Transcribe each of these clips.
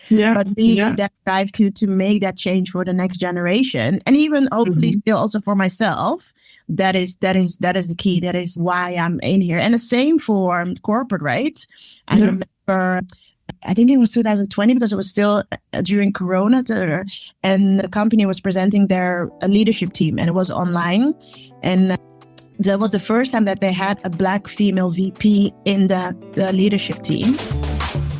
Yeah. but really that drive to make that change for the next generation, and even hopefully still also for myself. That is the key. That is why I'm in here. And the same for corporate, right? I remember, I think it was 2020 because it was still during Corona, and the company was presenting their leadership team, and it was online, and that was the first time that they had a Black female VP in the leadership team.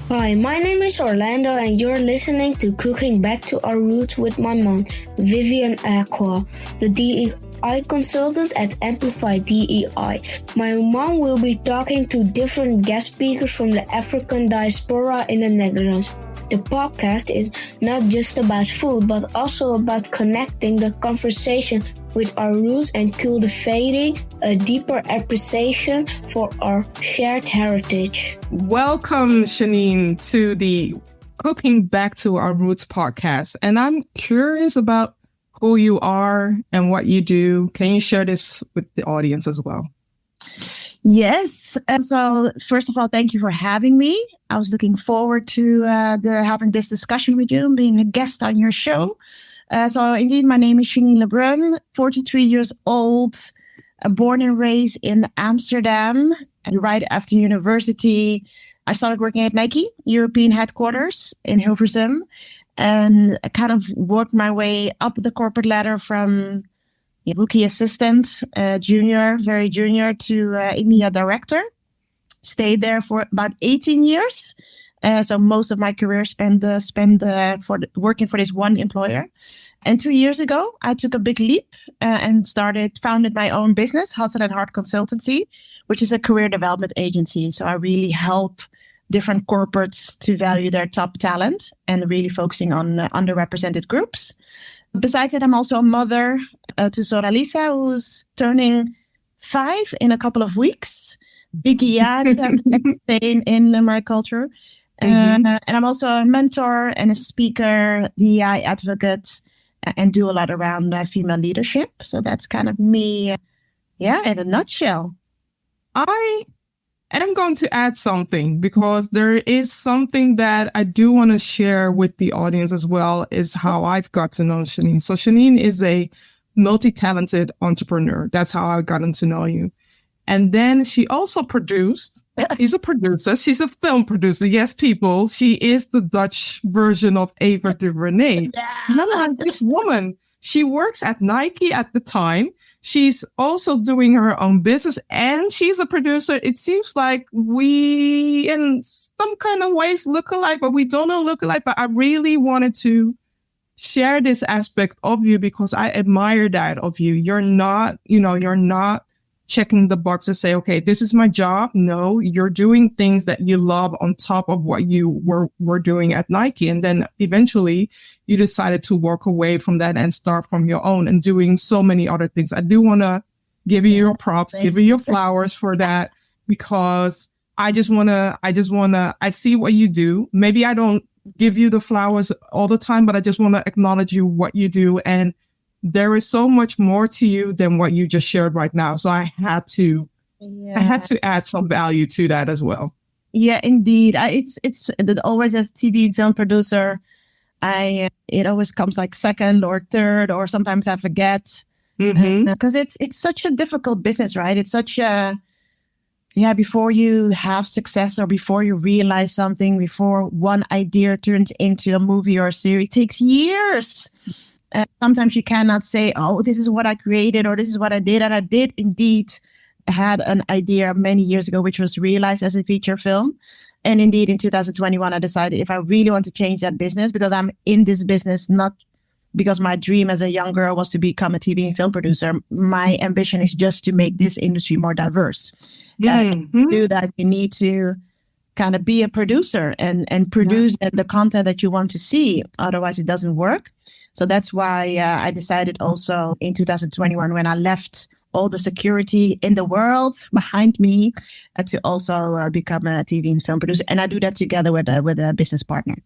Hi, my name is Orlando, and you're listening to Cooking Back to Our Roots with my mom, Vivian Aqua, the DEI consultant at Amplify DEI. My mom will be talking to different guest speakers from the African diaspora in the Netherlands. The podcast is not just about food, but also about connecting the conversation with our roots and cultivating a deeper appreciation for our shared heritage. Welcome, Shenin, to the Cooking Back to Our Roots podcast. And I'm curious about who you are and what you do. Can you share this with the audience as well? Yes. So first of all, thank you for having me. I was looking forward to having this discussion with you and being a guest on your show. So indeed, my name is Shenin Lebrun, 43 years old, born and raised in Amsterdam. And right after university, I started working at Nike, European headquarters in Hilversum, and I kind of worked my way up the corporate ladder from rookie assistant, junior, very junior, to EMEA director. Stayed there for about 18 years. So most of my career spent working for this one employer. And 2 years ago, I took a big leap and founded my own business, Hustle & Heart Consultancy, which is a career development agency. So I really help different corporates to value their top talent and really focusing on underrepresented groups. Besides that, I'm also a mother to Soralisa, who's turning 5 in a couple of weeks. Biggie, that's insane in my culture. And I'm also a mentor and a speaker, DEI advocate, and do a lot around female leadership. So that's kind of me, in a nutshell. I am going to add something because there is something that I do want to share with the audience as well, is how I've got to know Shenin. So Shenin is a multi-talented entrepreneur. That's how I got to know you. And then she also produced. She's a producer. She's a film producer. Yes, people. She is the Dutch version of Ava DuVernay. Yeah. This woman, she works at Nike at the time. She's also doing her own business and she's a producer. It seems like we, in some kind of ways, look alike, but we don't look alike. But I really wanted to share this aspect of you because I admire that of you. You're not checking the box to say, okay, this is my job. No, you're doing things that you love on top of what you were doing at Nike. And then eventually you decided to walk away from that and start from your own and doing so many other things. I do want to give you your props, give you your flowers for that, because I see what you do. Maybe I don't give you the flowers all the time, but I just want to acknowledge what you do. And there is so much more to you than what you just shared right now. So I had to add some value to that as well. Yeah, indeed. It's always as TV and film producer, it always comes like second or third, or sometimes I forget because it's such a difficult business, right? It's such before you have success or before you realize something, before one idea turns into a movie or a series, it takes years. Sometimes you cannot say, oh, this is what I created or this is what I did. And I did indeed had an idea many years ago, which was realized as a feature film. And indeed, in 2021, I decided if I really want to change that business, because I'm in this business, not because my dream as a young girl was to become a TV and film producer. My ambition is just to make this industry more diverse. To do that, you need to kind of be a producer and produce the content that you want to see. Otherwise, it doesn't work. So that's why I decided also in 2021, when I left all the security in the world behind me, to also become a TV and film producer. And I do that together with a business partner.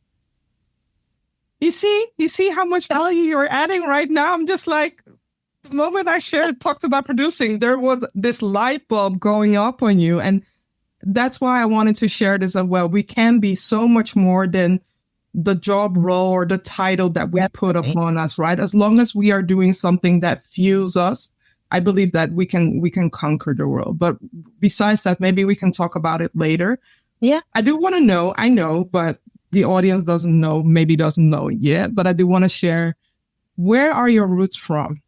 You see how much value you're adding right now? I'm just like, the moment I talked about producing, there was this light bulb going up on you. And that's why I wanted to share this as well. We can be so much more than the job role or the title that we put upon us, right? As long as we are doing something that fuels us, I believe that we can conquer the world. But besides that, maybe we can talk about it later. Yeah. I do want to know, I know, but the audience doesn't know, maybe doesn't know it yet, but I do want to share, where are your roots from?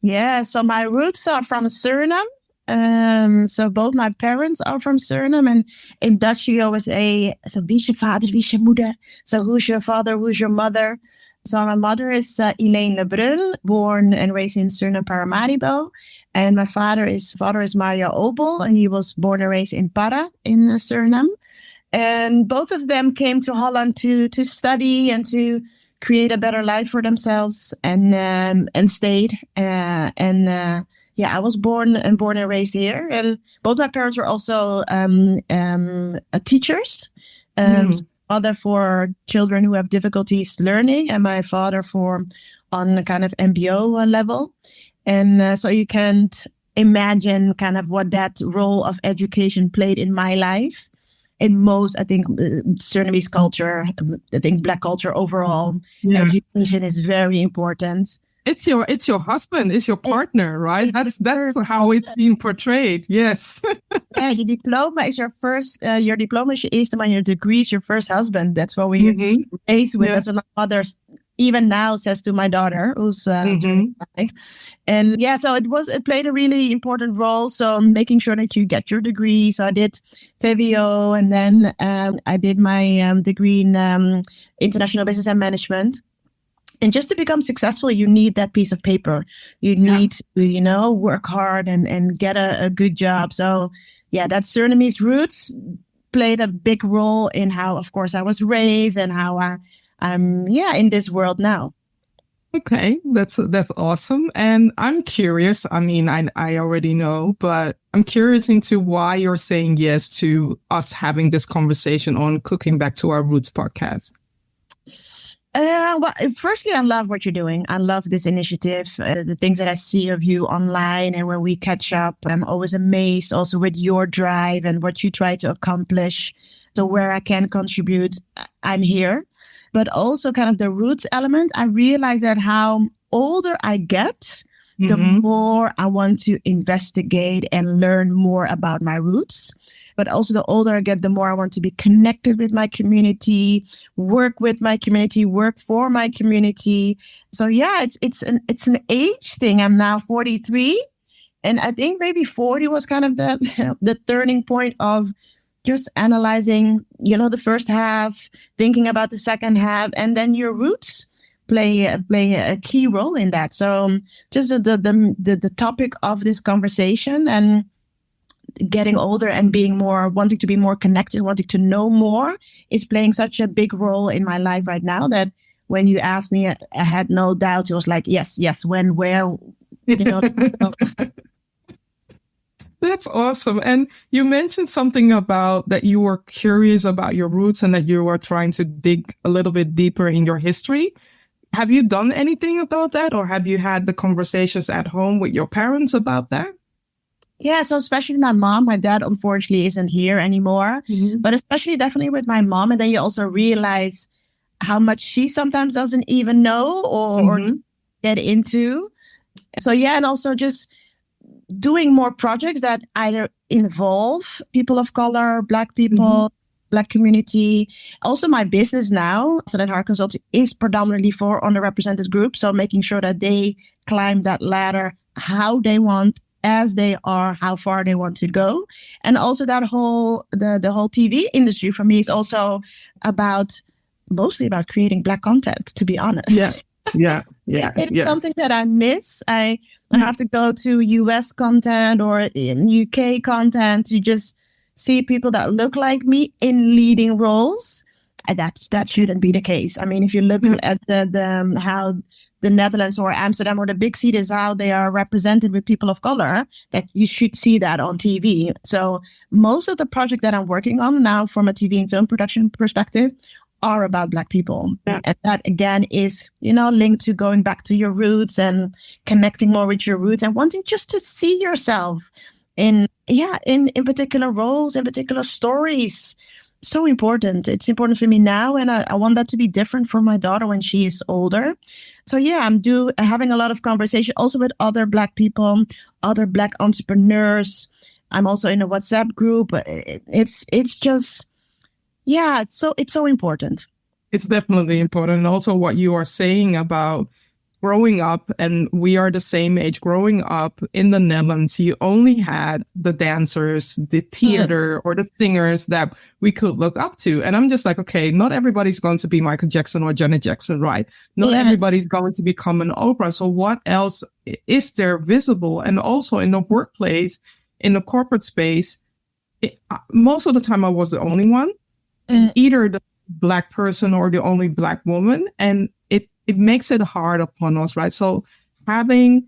Yeah, so my roots are from Suriname. So both my parents are from Suriname, and in Dutch you always say, so wie is je vader, wie is je moeder? So who's your father, who's your mother? So my mother is Elaine Lebrun, born and raised in Suriname, Paramaribo. And my father is Mario Obel, and he was born and raised in Para in Suriname. And both of them came to Holland to study and to create a better life for themselves, and stayed. I was born and raised here. And both my parents were also teachers. Mother for children who have difficulties learning, and my father on a kind of MBO level. And so you can't imagine kind of what that role of education played in my life. In most, I think, Surinamese culture, I think Black culture overall, education is very important. It's your husband, it's your partner, right? That's how it's been portrayed. Yes. Yeah, your diploma is your first. Your diploma is your eerste man. Your degree is your first husband. That's what we raised with. Yeah. That's what my mother even now says to my daughter, who's 25. And yeah, so it played a really important role. So making sure that you get your degree. So I did VWO, and then I did my degree in international business and management. And just to become successful, you need that piece of paper. You need to, work hard and get a good job. So yeah, that Surinamese roots played a big role in how, of course, I was raised and how I'm in this world now. Okay, that's awesome. And I'm curious. I mean, I already know, but I'm curious into why you're saying yes to us having this conversation on Cooking Back to Our Roots podcast. Well, firstly, I love what you're doing. I love this initiative, the things that I see of you online. And when we catch up, I'm always amazed also with your drive and what you try to accomplish. So where I can contribute, I'm here. But also kind of the roots element, I realize that how older I get, the more I want to investigate and learn more about my roots. But also the older I get, the more I want to be connected with my community, work with my community, work for my community. So yeah, it's an age thing. I'm now 43. And I think maybe 40 was kind of the turning point of just analyzing, the first half, thinking about the second half, and then your roots play a key role in that. So just the topic of this conversation and getting older and wanting to be more connected, wanting to know more is playing such a big role in my life right now that when you asked me, I had no doubt. It was like, yes, when, where, That's awesome. And you mentioned something about that you were curious about your roots and that you were trying to dig a little bit deeper in your history. Have you done anything about that, or have you had the conversations at home with your parents about that? Yeah, so especially my mom. My dad, unfortunately, isn't here anymore. But especially definitely with my mom. And then you also realize how much she sometimes doesn't even know or get into. So yeah, and also just doing more projects that either involve people of color, Black people, Black community. Also my business now, so that Heart Consulting is predominantly for underrepresented groups. So making sure that they climb that ladder how they want, as they are, how far they want to go. And also that whole, the whole TV industry for me is also mostly about creating Black content, to be honest. It's something that I miss. I have to go to US content or in UK content to just see people that look like me in leading roles. And that shouldn't be the case. I mean, if you look at the how the Netherlands or Amsterdam or the big cities, how they are represented with people of color, that you should see that on TV. So most of the projects that I'm working on now from a TV and film production perspective are about Black people. Yeah. And that again is, linked to going back to your roots and connecting more with your roots and wanting just to see yourself in particular roles, in particular stories. so important. It's important for me now, and I want that to be different for my daughter when she is older. So yeah, I'm having a lot of conversation also with other Black people, other Black entrepreneurs. I'm also in a WhatsApp group. It's just, yeah, it's so important. It's definitely important. And also what you are saying about growing up, and we are the same age, growing up in the Netherlands, you only had the dancers, the theater, or the singers that we could look up to. And I'm just like, okay, not everybody's going to be Michael Jackson or Janet Jackson, right? Not everybody's going to become an Oprah. So what else is there visible? And also in the workplace, in the corporate space, most of the time I was the only one, either the Black person or the only Black woman. And it makes it hard upon us, right? So having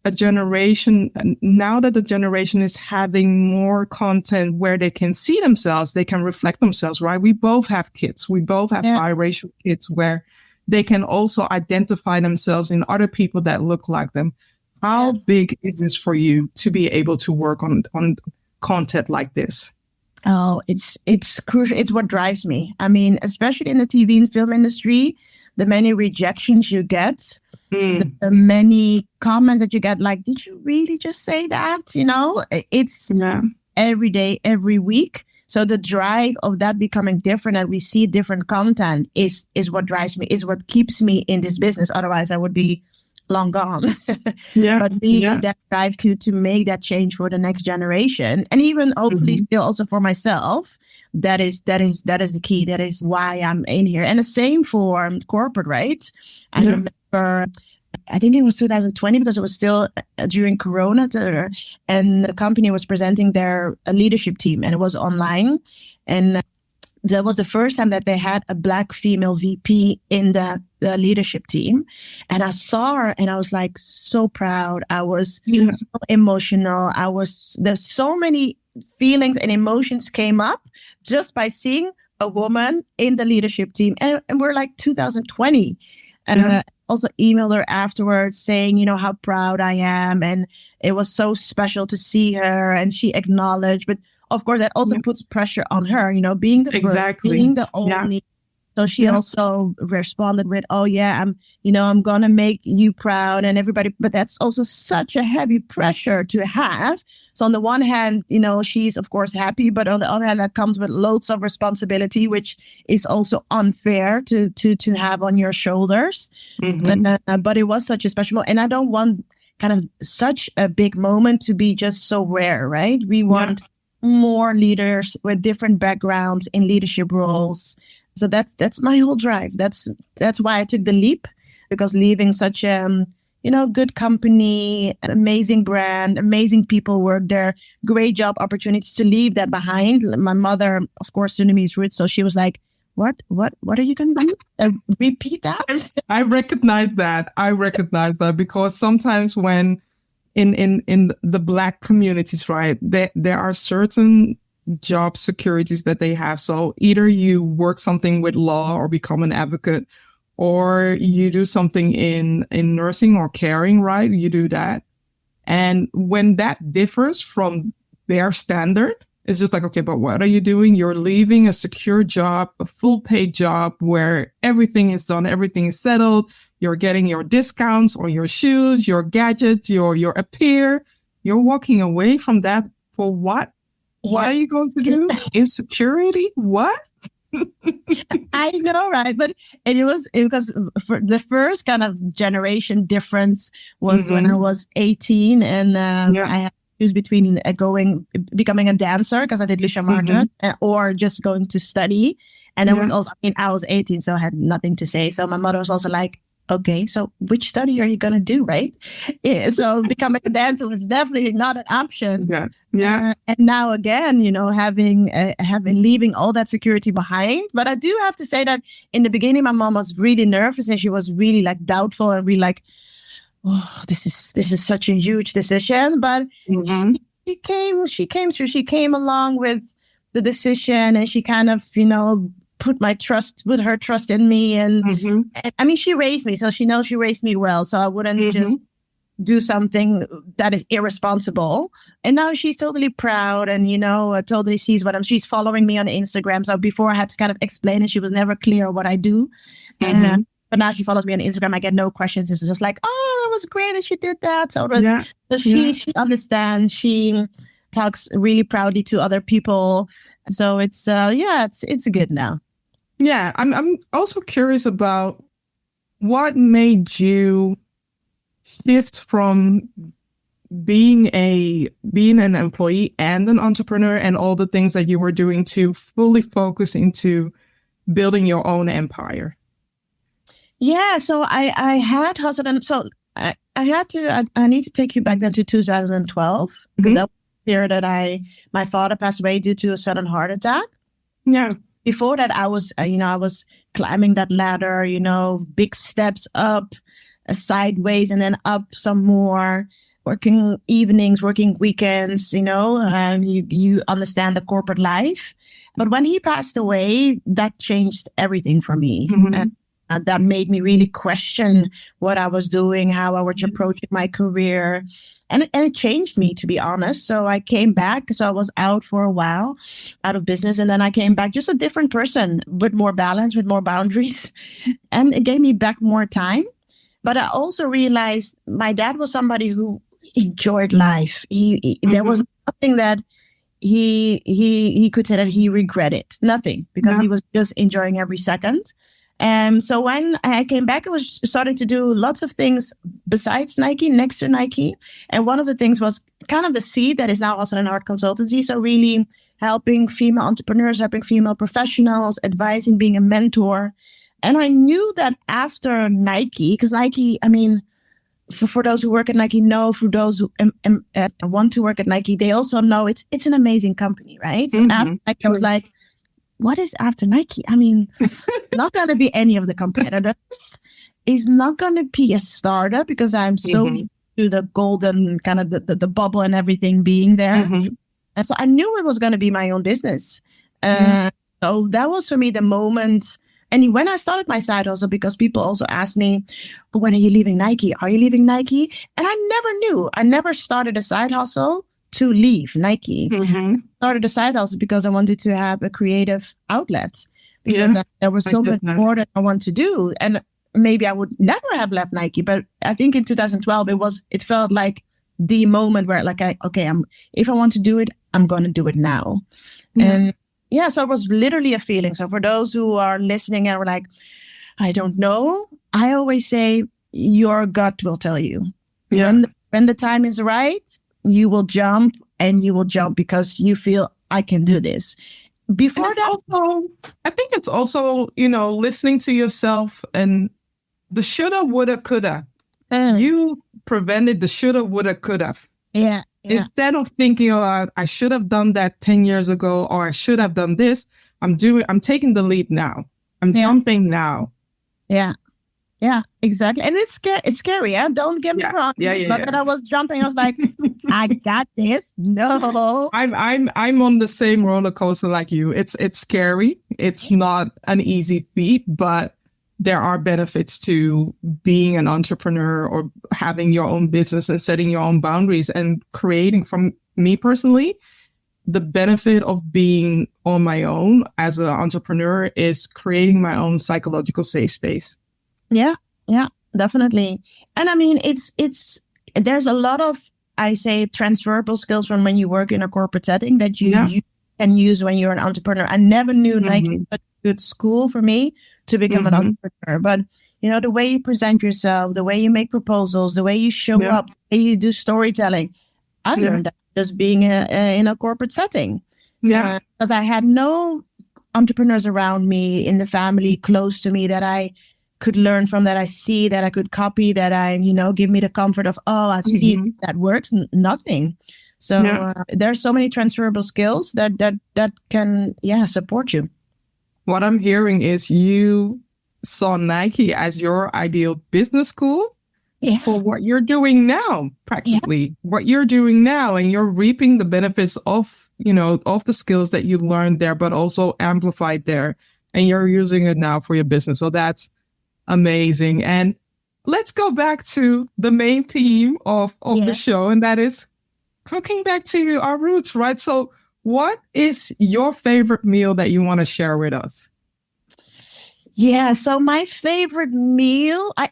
a generation, now that the generation is having more content where they can see themselves, they can reflect themselves, right? We both have kids. We both have biracial kids where they can also identify themselves in other people that look like them. How big is this for you to be able to work on content like this? Oh, it's crucial. It's what drives me. I mean, especially in the TV and film industry, the many rejections you get, the many comments that you get, like, did you really just say that? You know, it's every day, every week. So the drive of that becoming different, and we see different content is what drives me, is what keeps me in this business. Otherwise, I would be long gone. But that drive to make that change for the next generation, and even hopefully still also for myself, that is the key. That is why I'm in here. And the same for corporate, right? I remember, I think it was 2020, because it was still during Corona, and the company was presenting their leadership team, and it was online, and that was the first time that they had a Black female VP in the leadership team. And I saw her and I was like so proud. I was so emotional. There's so many feelings and emotions came up just by seeing a woman in the leadership team. And we're like 2020. And I also emailed her afterwards saying, you know, how proud I am. And it was so special to see her. And she acknowledged, but of course, that also puts pressure on her, you know, being the first, being the only. So she also responded with, oh, yeah, I'm going to make you proud and everybody. But that's also such a heavy pressure to have. So on the one hand, you know, she's, of course, happy. But on the other hand, that comes with loads of responsibility, which is also unfair to have on your shoulders. But it was such a special moment. And I don't want kind of such a big moment to be just so rare, right? We want more leaders with different backgrounds in leadership roles. So that's my whole drive. That's why I took the leap, because leaving such a good company, an amazing brand, amazing people work there, great job opportunities, to leave that behind. My mother, of course, Surinamese roots, so she was like, What are you going to do? Repeat that? I recognize that because sometimes when in the Black communities, right, there are certain job securities that they have. So either you work something with law or become an advocate, or you do something in nursing or caring, right? You do that. And when that differs from their standard, it's just like, okay, but what are you doing? You're leaving a secure job, a full paid job where everything is done, everything is settled. You're getting your discounts on your shoes, your gadgets, your appear. You're walking away from that for what? What are you going to do? Insecurity? What? I know, right? But it was because for the first kind of generation difference was when I was 18, and I had to choose between becoming a dancer, because I did Lucia Martin, or just going to study. And it was also, I was 18, so I had nothing to say. So my mother was also like, okay, so which study are you going to do, right? So becoming a dancer was definitely not an option. And now again, having leaving all that security behind. But I do have to say that in the beginning, my mom was really nervous, and she was really like doubtful and really like, oh, this is such a huge decision. But she came through. She came along with the decision, and she kind of, put her trust in me. And I mean, she raised me, so she knows she raised me well. So I wouldn't just do something that is irresponsible. And now she's totally proud and, totally sees she's following me on Instagram. So before I had to kind of explain it, she was never clear what I do. But now she follows me on Instagram. I get no questions. It's just like, oh, that was great that she did that. So it was, she understands. She talks really proudly to other people. So it's good now. Yeah. I'm also curious about what made you shift from being an employee and an entrepreneur and all the things that you were doing to fully focus into building your own empire. Yeah, so I had hustled, and so I need to take you back then to 2012 because that was the year that my father passed away due to a sudden heart attack. Yeah. Before that, I was climbing that ladder, big steps up, sideways, and then up some more, working evenings, working weekends, and you understand the corporate life. But when he passed away, that changed everything for me. And that made me really question what I was doing, how I was approaching my career. And it changed me, to be honest. So I came back. So I was out for a while, out of business. And then I came back just a different person with more balance, with more boundaries. And it gave me back more time. But I also realized my dad was somebody who enjoyed life. There was nothing that he could say that he regretted. Nothing, because he was just enjoying every second. So when I came back, I was starting to do lots of things besides Nike, next to Nike. And one of the things was kind of the seed that is now also an art consultancy. So really helping female entrepreneurs, helping female professionals, advising, being a mentor. And I knew that after Nike, because Nike, I mean, for those who work at Nike know, for those who want to work at Nike, they also know it's an amazing company, right? So after Nike, I was like, what is after Nike? I mean, not going to be any of the competitors. It's not going to be a startup because I'm so used to the golden kind of the bubble and everything being there. And so I knew it was going to be my own business. So that was for me the moment. And when I started my side hustle, because people also asked me, when are you leaving Nike? Are you leaving Nike? And I never knew. I never started a side hustle to leave Nike. Started a side hustle because I wanted to have a creative outlet. Because there was so much more that I want to do. And maybe I would never have left Nike. But I think in 2012, it felt like the moment where if I want to do it, I'm going to do it now. And so it was literally a feeling. So for those who are listening and were like, I don't know, I always say your gut will tell you. When the time is right, you will jump, and you will jump because you feel I can do this. Before that, I think it's also, listening to yourself and the shoulda, woulda, coulda. You prevented the shoulda, woulda, coulda. Yeah. Instead of thinking, I should have done that 10 years ago, or I should have done this, I'm taking the lead now. I'm jumping now. Yeah, exactly. And it's scary. Yeah? Don't get me wrong. But that I was jumping, I was like, I got this. No. I'm on the same roller coaster like you. It's scary. It's not an easy feat, but there are benefits to being an entrepreneur or having your own business and setting your own boundaries and creating. From me personally, the benefit of being on my own as an entrepreneur is creating my own psychological safe space. Yeah, definitely. And I mean, there's a lot of, I say, transferable skills from when you work in a corporate setting that you can use when you're an entrepreneur. I never knew Nike was a good school for me to become an entrepreneur. But, the way you present yourself, the way you make proposals, the way you show up, the way you do storytelling, I learned that just being in a corporate setting. Yeah. Because I had no entrepreneurs around me in the family close to me that I could learn from, that I see, that I could copy, that give me the comfort of, I've seen that works. Nothing. So there are so many transferable skills that can, support you. What I'm hearing is you saw Nike as your ideal business school for what you're doing now, practically what you're doing now. And you're reaping the benefits of the skills that you learned there, but also amplified there. And you're using it now for your business. So that's amazing. And let's go back to the main theme of the show, and that is cooking back to our roots, right? So what is your favorite meal that you want to share with us? Yeah, so my favorite meal, I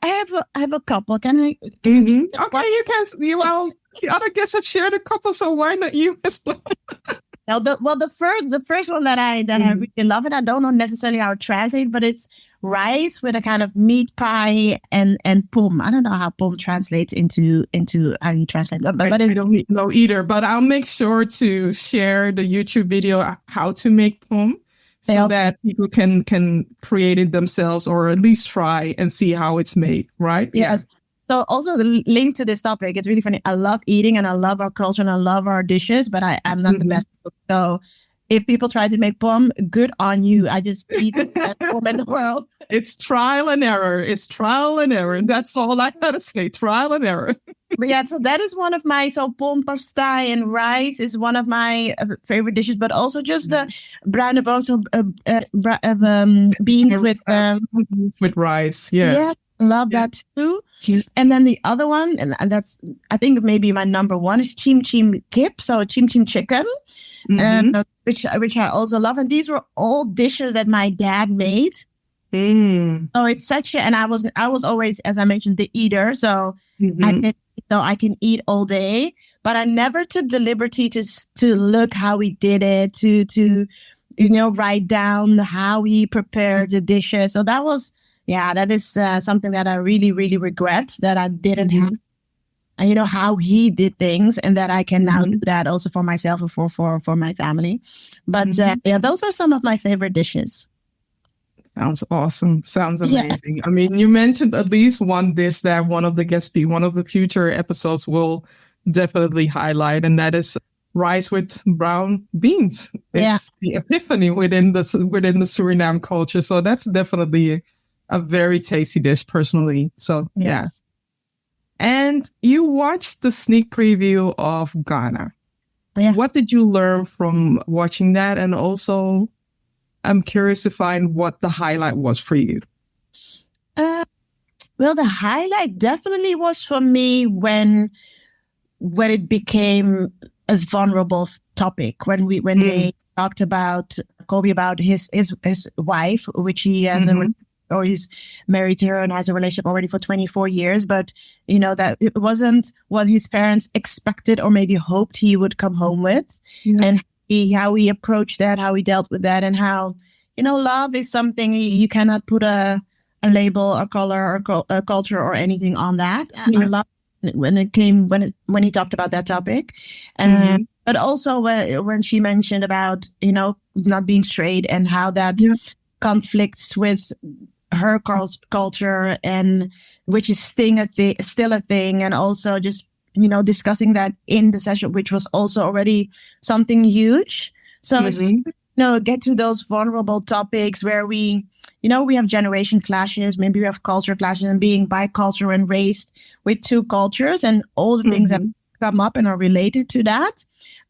have a couple. Can I? Mm-hmm. Okay, you can. Well, the other guests have shared a couple, so why not you as well? Now, the first one that I really love, and I don't know necessarily how to translate, but it's rice with a kind of meat pie and pom. I don't know how pom translates into how you translate, but I don't know either. But I'll make sure to share the YouTube video how to make pom, so that people can create it themselves, or at least try and see how it's made. Right? Yes. Yeah. So also the link to this topic, it's really funny. I love eating and I love our culture and I love our dishes, but I'm not the best cook. So if people try to make pom, good on you. I just eat the best pom in the world. It's trial and error. It's trial and error. That's all I gotta say. Trial and error. But yeah, so that is one of my, pom pasta and rice is one of my favorite dishes, but also just the bruine bones, beans with rice. Yeah. Love that too. And then the other one, and that's, I think maybe my number one, is chim chim kip, so chim chim chicken, which I also love. And these were all dishes that my dad made. So it's such and I was always, as I mentioned, the eater. So I can eat all day, but I never took the liberty to look how he did it, to write down how he prepared the dishes. So that was. Yeah, that is something that I really, really regret that I didn't have. And how he did things, and that I can now do that also for myself and for my family. But those are some of my favorite dishes. Sounds awesome. Sounds amazing. Yeah. I mean, you mentioned at least one dish that one of the future episodes will definitely highlight, and that is rice with brown beans. It's the epiphany within the Suriname culture. So that's definitely a very tasty dish, personally. So, yeah. And you watched the sneak preview of Ghana. Yeah. What did you learn from watching that? And also, I'm curious to find what the highlight was for you. Well, the highlight definitely was for me when it became a vulnerable topic. When they talked about Kobe, about his wife, which he has or he's married to her and has a relationship already for 24 years. But, that it wasn't what his parents expected or maybe hoped he would come home with. And how he approached that, how he dealt with that, and how, love is something you cannot put a label or color or a culture or anything on that. I love when he talked about that topic. But also when she mentioned about, not being straight and how that conflicts with her culture, and which is still a thing, and also just discussing that in the session, which was also already something huge. So get to those vulnerable topics where we have generation clashes, maybe we have culture clashes, and being bicultural and raised with two cultures and all the things that come up and are related to that.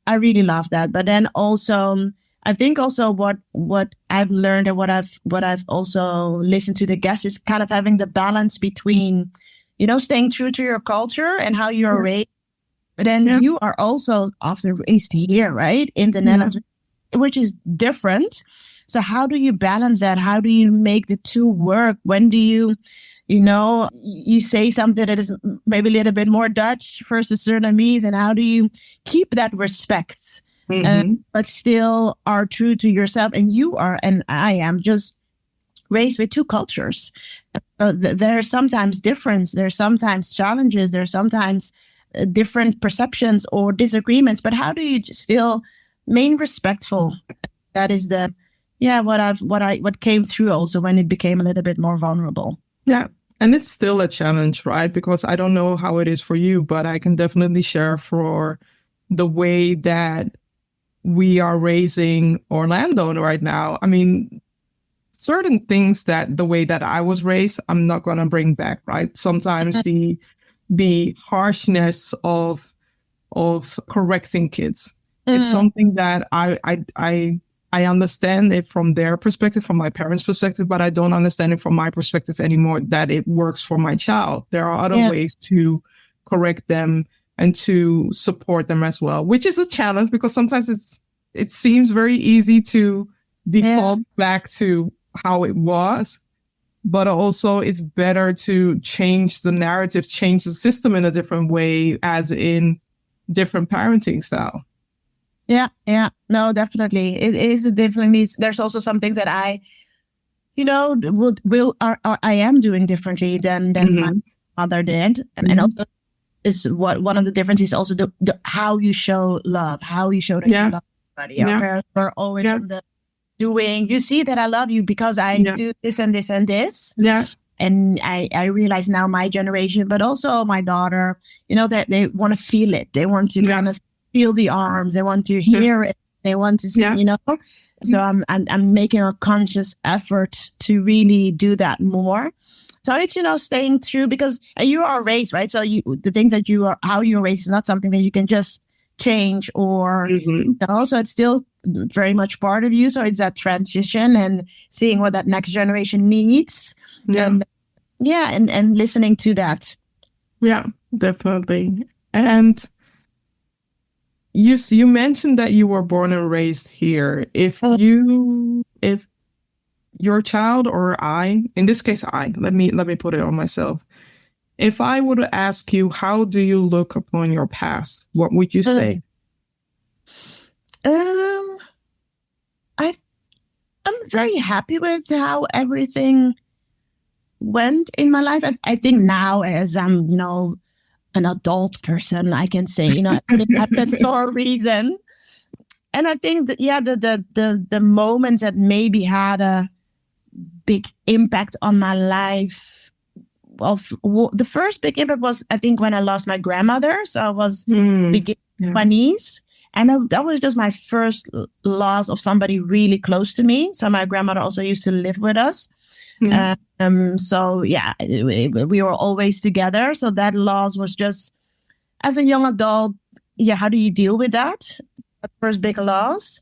I really love that. But then also, I think also what I've learned and what I've also listened to the guests is kind of having the balance between, staying true to your culture and how you're raised. But then you are also often raised here, right? In the Netherlands, which is different. So how do you balance that? How do you make the two work? When do you say something that is maybe a little bit more Dutch versus Surinamese, and how do you keep that respect? But still are true to yourself, and you are, and I am just raised with two cultures. There are sometimes difference, there's sometimes challenges, there's sometimes different perceptions or disagreements, but how do you still remain respectful? That is what came through also when it became a little bit more vulnerable. Yeah. And it's still a challenge, right? Because I don't know how it is for you, but I can definitely share for the way that we are raising Orlando right now. I mean, certain things that the way that I was raised, I'm not going to bring back, right? Sometimes the harshness of correcting kids. It's something that I I understand it from their perspective, from my parents' perspective, but I don't understand it from my perspective anymore that it works for my child. There are other ways to correct them and to support them as well, which is a challenge because sometimes it seems very easy to default back to how it was, but also it's better to change the narrative, change the system in a different way, as in different parenting style. Yeah. No, definitely. It is definitely. There's also some things that I, I am doing differently than my mother did, and also is what one of the differences is also the how you show love, how you show that you love somebody. Our parents were always from the doing. You see that I love you because I do this and this and this. Yeah. And I realize now my generation, but also my daughter, that they want to feel it. They want to kind of feel the arms. They want to hear it. They want to, So I'm making a conscious effort to really do that more. So it's, staying true because you are raised, right? So the things that how you're raised is not something that you can just change or, so it's still very much part of you. So it's that transition and seeing what that next generation needs. And listening to that. Yeah, definitely. And you mentioned that you were born and raised here. If your child or I, in this case, let me put it on myself. If I were to ask you, how do you look upon your past? What would you say? I'm very happy with how everything went in my life. I think now, as I'm, an adult person, I can say, it happened for a reason. And I think that, the moments that maybe had a big impact on my life. The first big impact was, I think, when I lost my grandmother. So I was beginning 20s. And that was just my first loss of somebody really close to me. So my grandmother also used to live with us. We were always together. So that loss was just, as a young adult, how do you deal with that? The first big loss.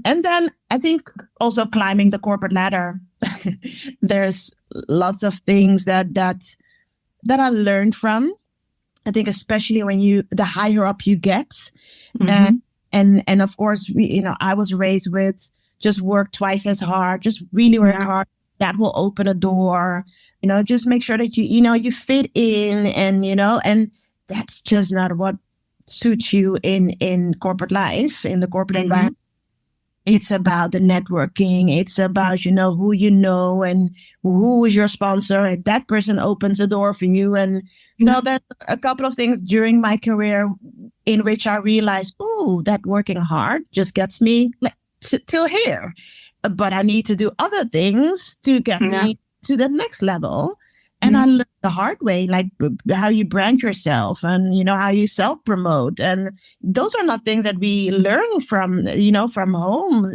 And then I think also climbing the corporate ladder. There's lots of things that I learned from. I think especially when the higher up you get. And of course, I was raised with just work twice as hard, just really work hard. That will open a door, just make sure that you fit in and that's just not what suits you in corporate life, in the corporate environment. It's about the networking. It's about, who you know and who is your sponsor. And that person opens a door for you. And so there's a couple of things during my career in which I realized, that working hard just gets me till here. But I need to do other things to get me to the next level. And I learned the hard way, like how you brand yourself and, how you self-promote. And those are not things that we learn from home.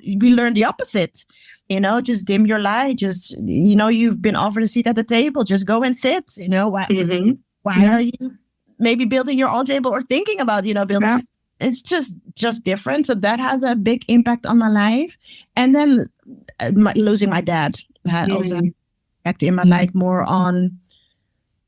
We learn the opposite, just dim your light. Just, you've been offered a seat at the table. Just go and sit, why are you maybe building your own table or thinking about, building? Yeah. It's just different. So that has a big impact on my life. And then losing my dad had also in my life more on,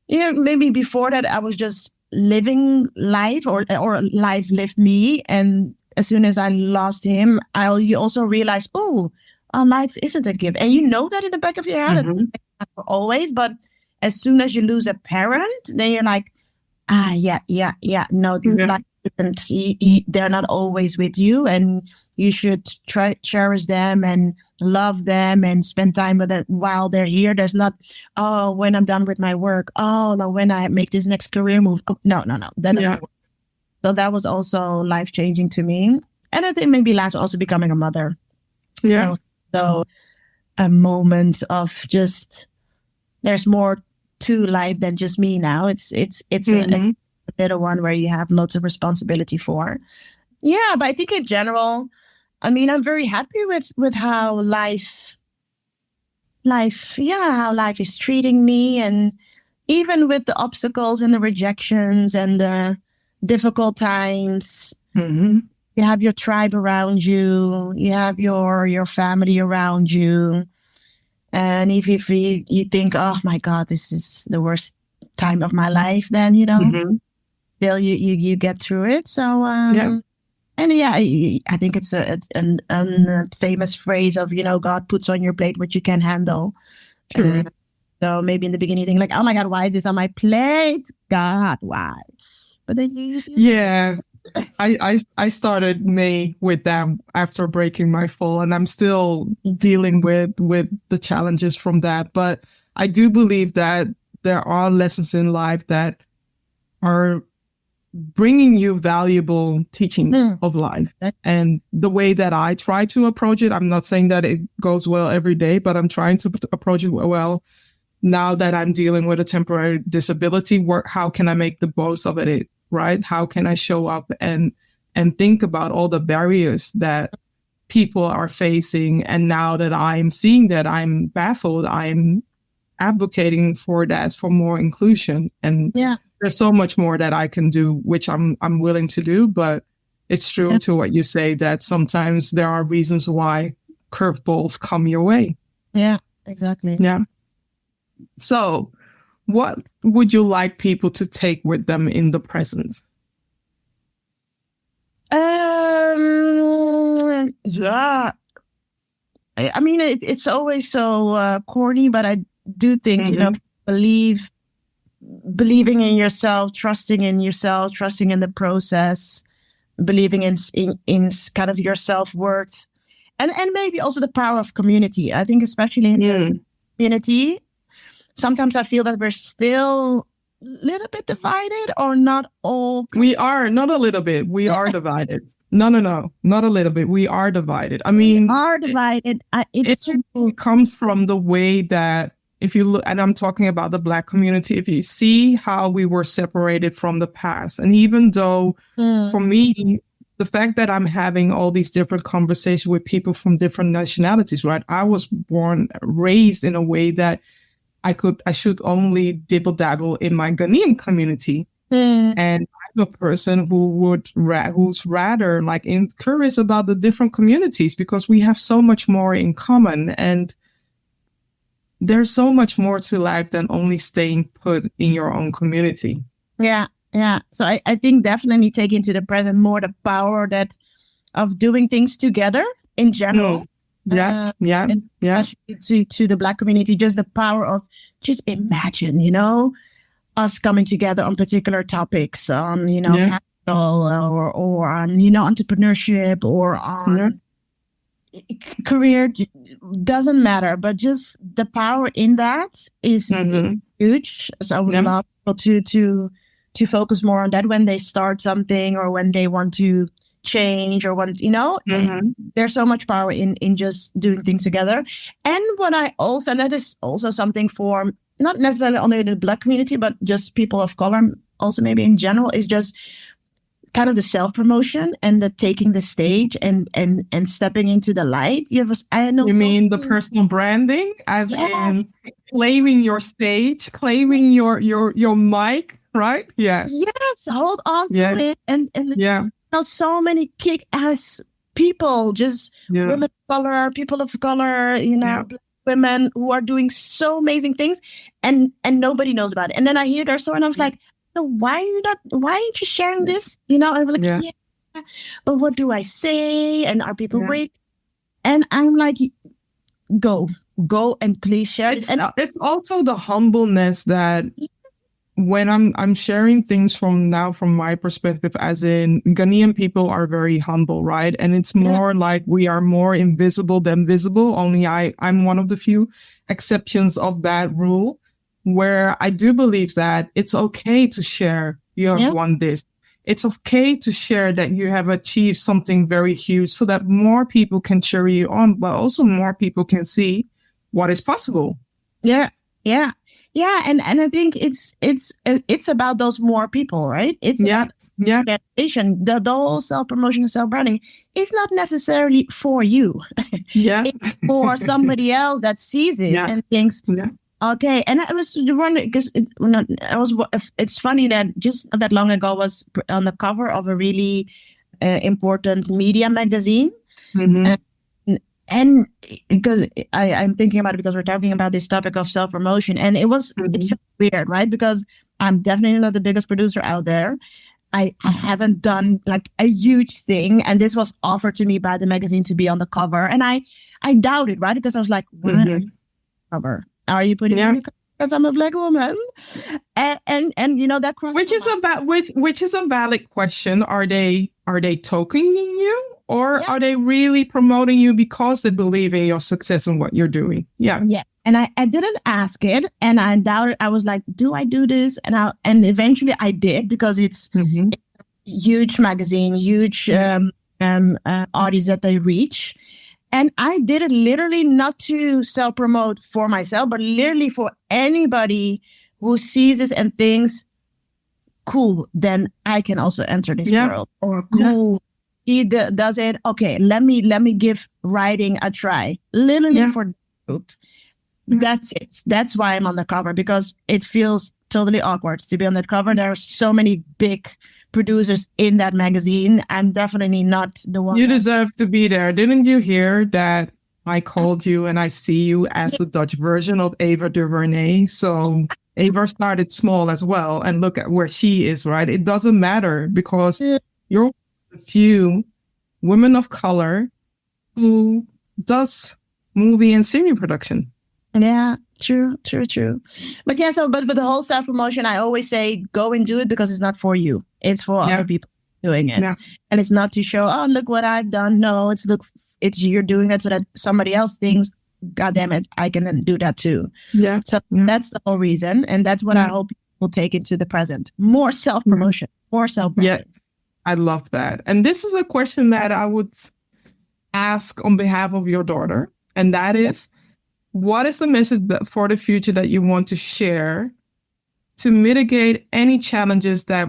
maybe before that I was just living life or life lived me. And as soon as I lost him, you also realize, our life isn't a gift. And you know that in the back of your head, it's not for always. But as soon as you lose a parent, then you're like, life isn't, they're not always with you. And you should cherish them and love them and spend time with them while they're here. There's not, when I'm done with my work. No, when I make this next career move. No. That doesn't work. So that was also life-changing to me. And I think maybe last also becoming a mother. Yeah. So a moment of just, there's more to life than just me now. It's a little one where you have lots of responsibility for. Yeah, but I think in general, I'm very happy with how life is treating me. And even with the obstacles and the rejections and the difficult times, You have your tribe around you. You have your family around you. And if you think, oh my God, this is the worst time of my life, then, still you get through it. So, and yeah, I think it's a famous phrase of, God puts on your plate what you can handle. True. So maybe in the beginning you think like, oh my God, why is this on my plate? God, why? But then you yeah. I started May with them after breaking my fall, and I'm still dealing with the challenges from that. But I do believe that there are lessons in life that are bringing you valuable teachings of life. And the way that I try to approach it, I'm not saying that it goes well every day, but I'm trying to approach it well. Now that I'm dealing with a temporary disability, how can I make the most of it? Right? How can I show up and think about all the barriers that people are facing? And now that I'm seeing that, I'm baffled, I'm advocating for that, for more inclusion. And there's so much more that I can do, which I'm willing to do. But it's true to what you say, that sometimes there are reasons why curveballs come your way. Yeah, exactly. Yeah. So what would you like people to take with them in the present? Yeah. I mean, it's always so corny, but I do think, believing in yourself, trusting in the process, believing in kind of your self-worth, and maybe also the power of community. I think especially in the community, sometimes I feel that we're still a little bit divided, or not all. We are, not a little bit. We are divided. No, not a little bit. We are divided. I mean, we are divided. It comes from the way that, if you look, and I'm talking about the Black community, if you see how we were separated from the past, and even though for me, the fact that I'm having all these different conversations with people from different nationalities, right? I was raised in a way that I should only dibble dabble in my Ghanaian community. And I'm a person who's rather like curious about the different communities, because we have so much more in common, and there's so much more to life than only staying put in your own community. Yeah. So I think definitely take into the present more the power of doing things together in general. Especially to the Black community, just the power of just imagine, us coming together on particular topics, on capital, or on entrepreneurship, or on career, doesn't matter, but just the power in that is huge. So I would love people to focus more on that when they start something, or when they want to change, or want, there's so much power in just doing things together. And what and that is also something for not necessarily only the Black community, but just people of color, also maybe in general, is just kind of the self-promotion and the taking the stage and stepping into the light. You mean the personal branding, as in claiming your stage, claiming your mic, right? Yes, hold on to it. And so many kick-ass people, just women of color, people of color, Black women who are doing so amazing things, and nobody knows about it. And then I hear their story, and I was like, so why aren't you sharing this? And I'm like, but what do I say? And are people wait? And I'm like, go and please share it. And it's also the humbleness that when I'm sharing things from my perspective, as in Ghanaian people are very humble, right? And it's more like we are more invisible than visible. Only I'm one of the few exceptions of that rule, where I do believe that it's okay to share you have won this. It's okay to share that you have achieved something very huge, so that more people can cheer you on, but also more people can see what is possible. Yeah. And I think it's about those more people, right? It's about education. The whole self-promotion and self-branding is not necessarily for you. It's for somebody else that sees it and thinks, okay. And I was wondering, because it's funny that just not that long ago I was on the cover of a really important media magazine. Mm-hmm. And because I'm thinking about it because we're talking about this topic of self-promotion, and it felt weird, right? Because I'm definitely not the biggest producer out there. I haven't done like a huge thing, and this was offered to me by the magazine to be on the cover, and I doubted, right? Because I was like, what are you cover? Are you putting me on the cover because I'm a Black woman? And you know that crossed which is a valid question. Are they tokening you? Or are they really promoting you because they believe in your success and what you're doing? Yeah. Yeah. And I didn't ask it, and I doubted. I was like, do I do this? And eventually I did, because it's a huge magazine, huge audience that they reach. And I did it literally not to self-promote for myself, but literally for anybody who sees this and thinks, cool, then I can also enter this world. Or cool. Yeah. He does it. Okay, let me give writing a try. Literally for the group. That's it. That's why I'm on the cover, because it feels totally awkward to be on that cover. There are so many big producers in that magazine. I'm definitely not the one. You deserve to be there. Didn't you hear that I called you and I see you as the Dutch version of Ava DuVernay? So Ava started small as well, and look at where she is, right? It doesn't matter, because you're a few women of color who does movie and series production. Yeah, true. But yeah, but with the whole self-promotion, I always say, go and do it, because it's not for you. It's for other people doing it. Yeah. And it's not to show, oh, look what I've done. No, it's you're doing it so that somebody else thinks, God damn it, I can then do that too. Yeah. So that's the whole reason. And that's what I hope will take into the present. More self-promotion, more self-promotion. Yes. I love that. And this is a question that I would ask on behalf of your daughter. And that is, what is the message for the future that you want to share to mitigate any challenges that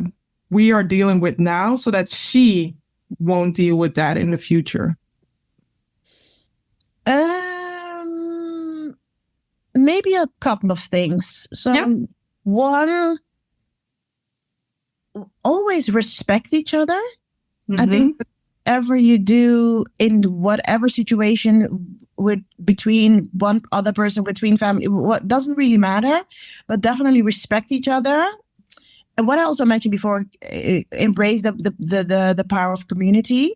we are dealing with now, so that she won't deal with that in the future? Maybe a couple of things. So one, always respect each other. I think whatever you do in whatever situation between one other person, between family, what doesn't really matter, but definitely respect each other. And what I also mentioned before, embrace the power of community.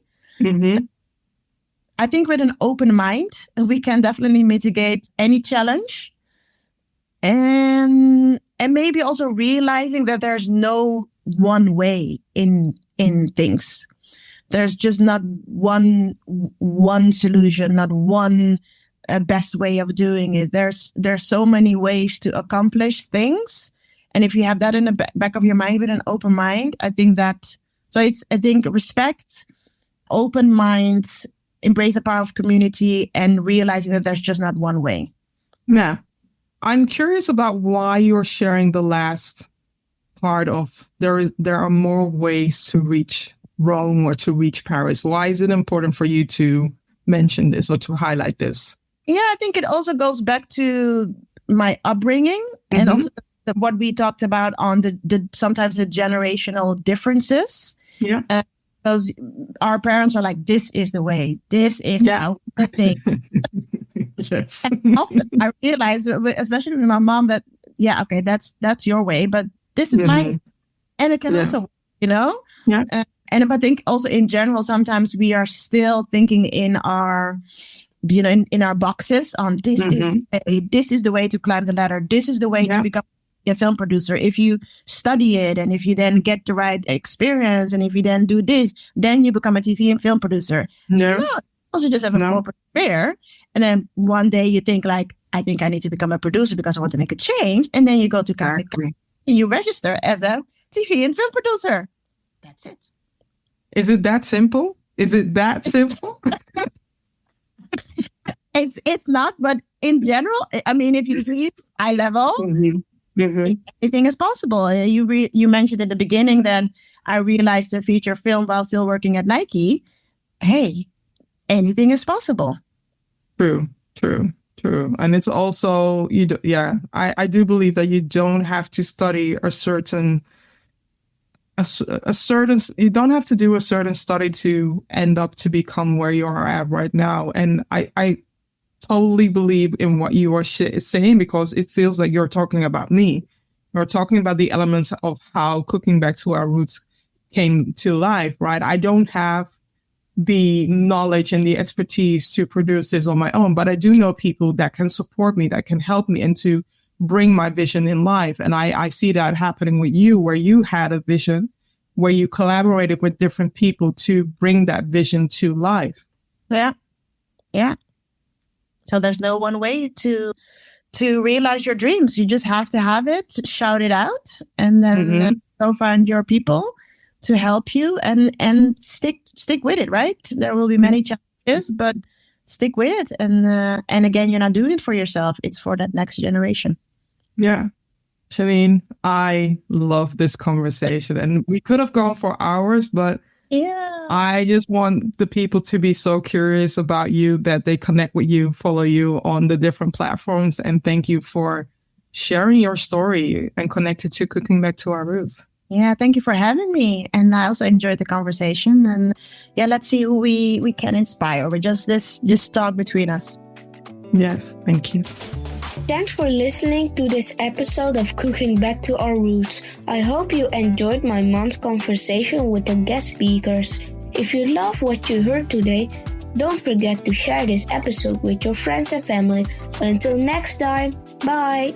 I think with an open mind, we can definitely mitigate any challenge. And maybe also realizing that there's no one way in things. There's just not one solution, not one best way of doing it. There's so many ways to accomplish things. And if you have that in the back of your mind with an open mind, I think respect, open minds, embrace the power of community, and realizing that there's just not one way. Yeah. I'm curious about why you're sharing the last part of there are more ways to reach Rome or to reach Paris. Why is it important for you to mention this or to highlight this? Yeah, I think it also goes back to my upbringing and also what we talked about on the sometimes the generational differences. Yeah. Because our parents are like, this is the way, this is how the thing. Yes. And often I realize, especially with my mom, that okay, that's your way, but this is mine, and it can also, and I think also in general, sometimes we are still thinking in our, in our boxes on this is the way to climb the ladder. This is the way to become a film producer. If you study it, and if you then get the right experience, and if you then do this, then you become a TV and film producer. No, also just have a corporate career, and then one day you think like, I think I need to become a producer because I want to make a change, and then you go to Catholic and you register as a TV and film producer. That's it. Is it that simple? Is it that simple? It's not, but in general, I mean, if you read high level, anything is possible. You mentioned at the beginning that I realized the feature film while still working at Nike. Hey, anything is possible. True. And it's also, I do believe that you don't have to study a certain a certain, you don't have to do a certain study to end up to become where you are at right now. And I totally believe in what you are saying, because it feels like you're talking about me. You're talking about the elements of how Cooking Back to Our Roots came to life, right? I don't have the knowledge and the expertise to produce this on my own, but I do know people that can support me, that can help me, and to bring my vision in life. And I see that happening with you, where you had a vision, where you collaborated with different people to bring that vision to life. Yeah. Yeah. So there's no one way to realize your dreams. You just have to have it, shout it out, and then go find your people to help you and stick with it, right? There will be many challenges, but stick with it. And again, you're not doing it for yourself. It's for that next generation. Yeah. Shenin, I love this conversation, and we could have gone for hours, but I just want the people to be so curious about you that they connect with you, follow you on the different platforms. And thank you for sharing your story and connected to Cooking Back to Our Roots. Yeah, thank you for having me. And I also enjoyed the conversation. And yeah, let's see who we can inspire with just talk between us. Yes, thank you. Thanks for listening to this episode of Cooking Back to Our Roots. I hope you enjoyed my mom's conversation with the guest speakers. If you love what you heard today, don't forget to share this episode with your friends and family. Until next time, bye!